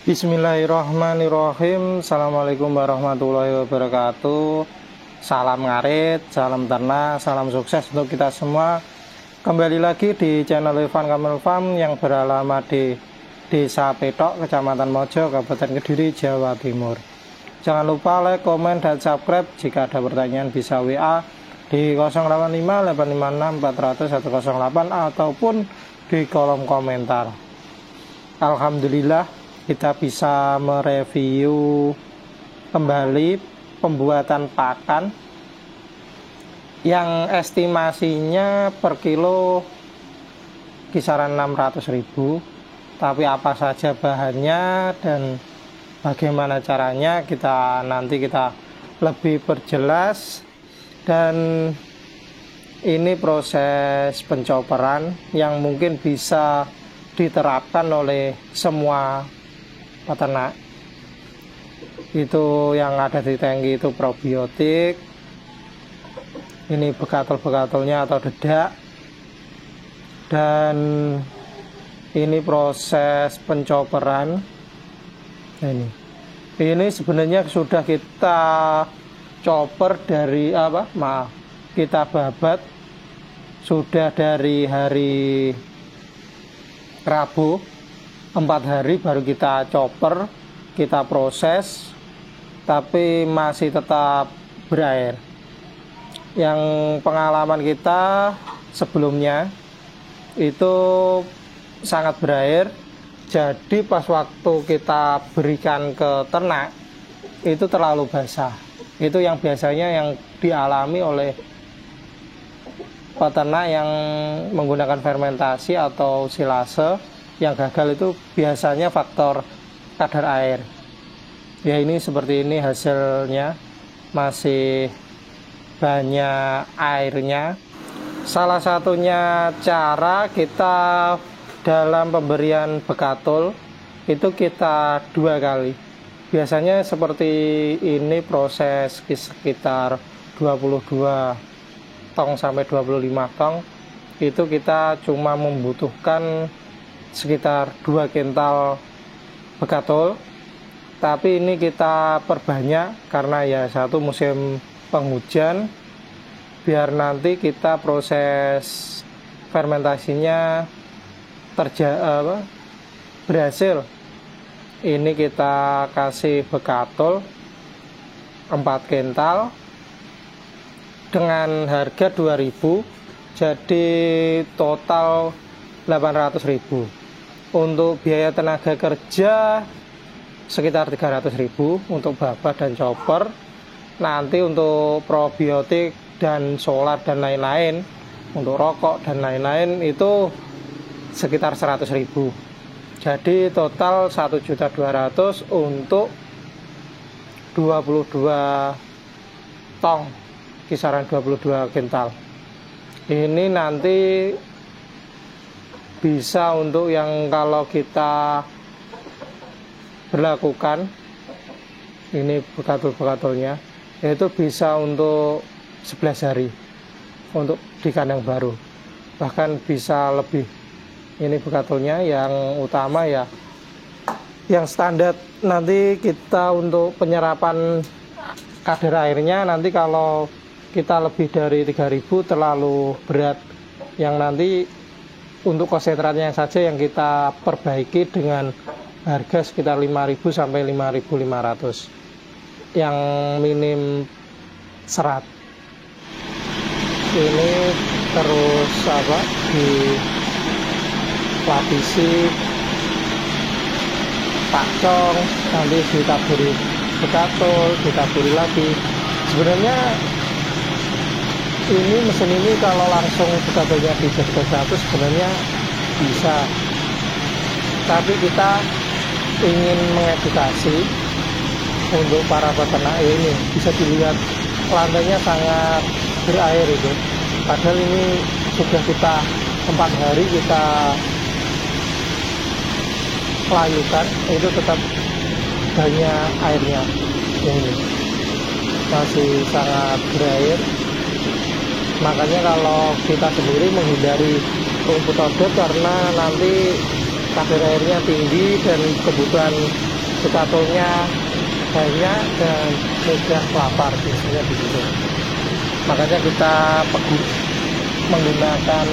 Bismillahirrahmanirrahim. Assalamualaikum warahmatullahi wabarakatuh. Salam ngarit, salam ternak, salam sukses untuk kita semua. Kembali lagi di channel Ivan Kamil Farm yang beralamat di Desa Petok, Kecamatan Mojo, Kabupaten Kediri, Jawa Timur. Jangan lupa like, komen, dan subscribe. Jika ada pertanyaan bisa WA di 085 856 400 108 ataupun di kolom komentar. Alhamdulillah kita bisa mereview kembali pembuatan pakan yang estimasinya per kilo kisaran 600.000. Tapi apa saja bahannya dan bagaimana caranya nanti kita lebih perjelas. Dan ini proses pencoperan yang mungkin bisa diterapkan oleh semua peternak. Itu yang ada di tangki itu probiotik, ini bekatul-bekatulnya atau dedak, dan ini proses pencoperan. Ini sebenarnya sudah kita coper dari kita babat sudah dari hari Rabu. 4 hari baru kita chopper, kita proses, tapi masih tetap berair. Yang pengalaman kita sebelumnya itu sangat berair, jadi pas waktu kita berikan ke ternak itu terlalu basah. Itu yang biasanya yang dialami oleh peternak yang menggunakan fermentasi atau silase. Yang gagal itu biasanya faktor kadar air. Ya, ini seperti ini hasilnya, masih banyak airnya. Salah satunya cara kita dalam pemberian bekatul itu kita 2 kali. Biasanya seperti ini proses sekitar 22 tong sampai 25 tong. Itu kita cuma membutuhkan sekitar 2 kental bekatul, tapi ini kita perbanyak karena ya satu musim penghujan, biar nanti kita proses fermentasinya berhasil. Ini kita kasih bekatul 4 kental dengan harga 2.000, jadi total 800.000. Untuk biaya tenaga kerja sekitar 300.000 untuk babat dan chopper. Nanti untuk probiotik dan solar dan lain-lain, untuk rokok dan lain-lain itu sekitar 100.000. Jadi total 1.200.000 untuk 22 tong, kisaran 22 kental. Ini nanti bisa untuk yang kalau kita berlakukan ini bekatul-bekatulnya itu bisa untuk 11 hari untuk di kandang baru, bahkan bisa lebih. Ini bekatulnya yang utama ya, yang standar. Nanti kita untuk penyerapan kadar airnya nanti kalau kita lebih dari 3.000 terlalu berat, yang nanti untuk konsentratnya saja yang kita perbaiki dengan harga sekitar 5.000 sampai 5.500 yang minim serat. Ini terus dilapisi pakcong, nanti ditaburi bekatul, ditaburi lagi. Sebenarnya ini mesin ini kalau langsung bekatulnya di 100 sebenarnya bisa, tapi kita ingin mengedukasi untuk para peternak. Ini bisa dilihat lantainya sangat berair itu, padahal ini sudah kita 4 hari kita layukan, itu tetap banyak airnya. Ini masih sangat berair. Makanya kalau kita sendiri menghindari rumput odot karena nanti kadar airnya tinggi dan kebutuhan bekatulnya banyak dan mudah lapar, biasanya begitu. Makanya kita menggunakan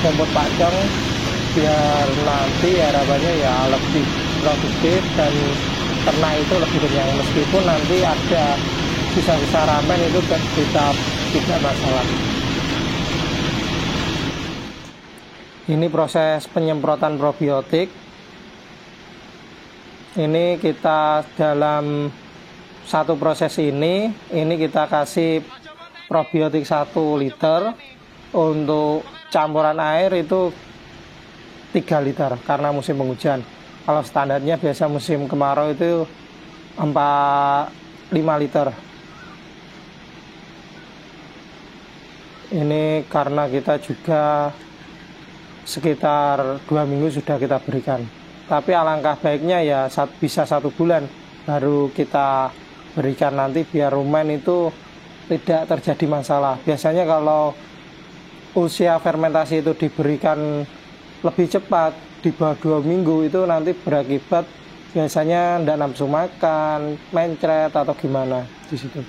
rumput pakcong biar nanti harapannya ya lebih produktif dan ternak itu lebih kenyang, meskipun nanti ada sisa-sisa ramen itu kita tidak masalah. Ini proses penyemprotan probiotik. Ini kita dalam satu proses ini kita kasih probiotik 1 liter. Untuk campuran air itu 3 liter karena musim penghujan. Kalau standarnya biasa musim kemarau itu 5 liter. Ini karena kita juga sekitar 2 minggu sudah kita berikan. Tapi alangkah baiknya ya bisa 1 bulan baru kita berikan, nanti biar rumen itu tidak terjadi masalah. Biasanya kalau usia fermentasi itu diberikan lebih cepat, di bawah 2 minggu, itu nanti berakibat biasanya tidak nafsu makan, mencret atau gimana di situ.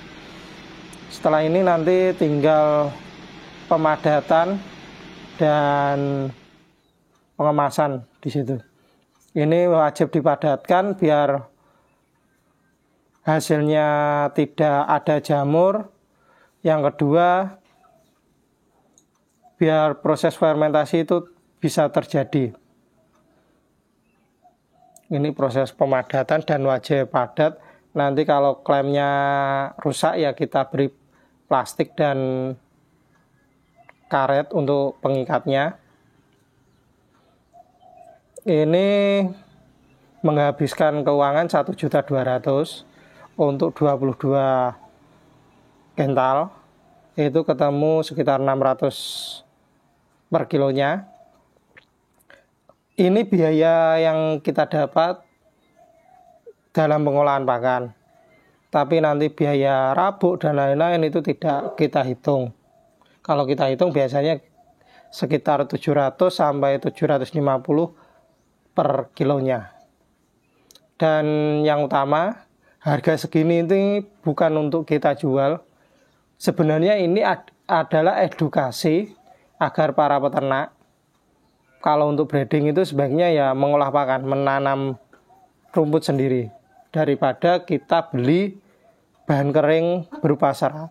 Setelah ini nanti tinggal pemadatan dan pengemasan di situ. Ini wajib dipadatkan biar hasilnya tidak ada jamur. Yang kedua, biar proses fermentasi itu bisa terjadi. Ini proses pemadatan dan wajib padat. Nanti kalau klemnya rusak ya kita beri plastik dan karet untuk pengikatnya. Ini menghabiskan keuangan 1.200.000 untuk 22 kental. Itu ketemu sekitar 600 per kilonya. Ini biaya yang kita dapat dalam pengolahan pakan. Tapi nanti biaya rabuk dan lain-lain itu tidak kita hitung. Kalau kita hitung biasanya sekitar 700 sampai 750 per kilonya. Dan yang utama, harga segini ini bukan untuk kita jual. Sebenarnya ini adalah edukasi agar para peternak, kalau untuk breeding itu sebaiknya ya mengolah pakan, menanam rumput sendiri, daripada kita beli bahan kering berupa serat.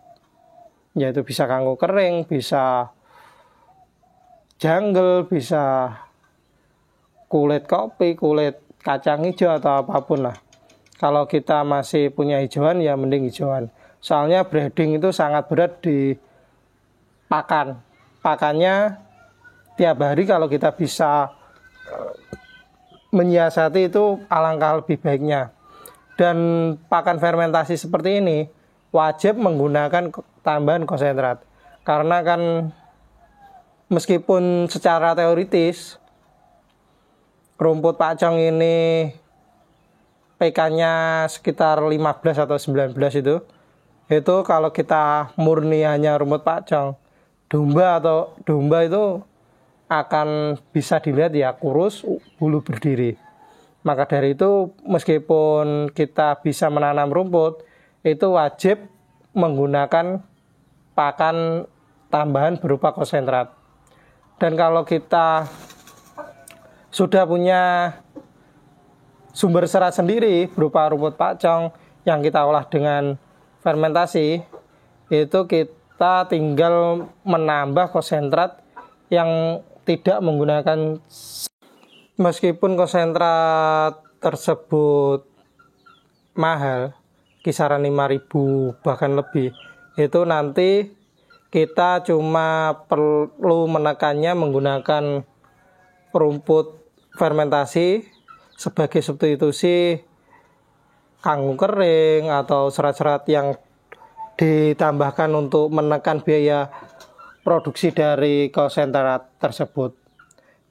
Yaitu bisa kanggo kering, bisa jungle, bisa kulit kopi, kulit kacang hijau atau apapun lah. Kalau kita masih punya hijauan ya mending hijauan. Soalnya breeding itu sangat berat di pakan. Pakannya tiap hari kalau kita bisa menyiasati itu alangkah lebih baiknya. Dan pakan fermentasi seperti ini wajib menggunakan tambahan konsentrat. Karena kan meskipun secara teoritis rumput pakcong ini PK-nya sekitar 15 atau 19 itu kalau kita murni hanya rumput pakcong, domba itu akan bisa dilihat ya kurus, bulu berdiri. Maka dari itu meskipun kita bisa menanam rumput, itu wajib menggunakan pakan tambahan berupa konsentrat. Dan kalau kita sudah punya sumber serat sendiri berupa rumput pakcong yang kita olah dengan fermentasi, itu kita tinggal menambah konsentrat yang tidak menggunakan. Meskipun konsentrat tersebut mahal, kisaran 5.000 bahkan lebih, itu nanti kita cuma perlu menekannya menggunakan rumput fermentasi sebagai substitusi kanggo kering atau serat-serat yang ditambahkan untuk menekan biaya produksi dari konsentrat tersebut.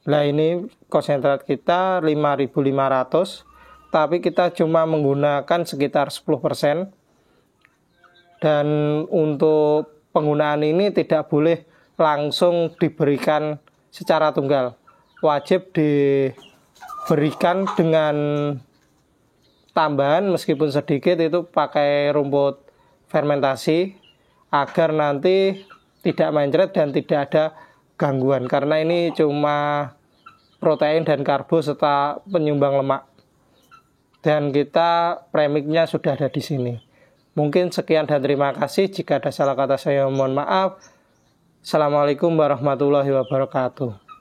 Nah ini konsentrat kita 5.500, tapi kita cuma menggunakan sekitar 10%. Dan untuk penggunaan ini tidak boleh langsung diberikan secara tunggal. Wajib berikan dengan tambahan meskipun sedikit itu pakai rumput fermentasi agar nanti tidak mencret dan tidak ada gangguan, karena ini cuma protein dan karbo serta penyumbang lemak. Dan kita premixnya sudah ada di sini. Mungkin sekian dan terima kasih. Jika ada salah kata saya mohon maaf. Assalamualaikum warahmatullahi wabarakatuh.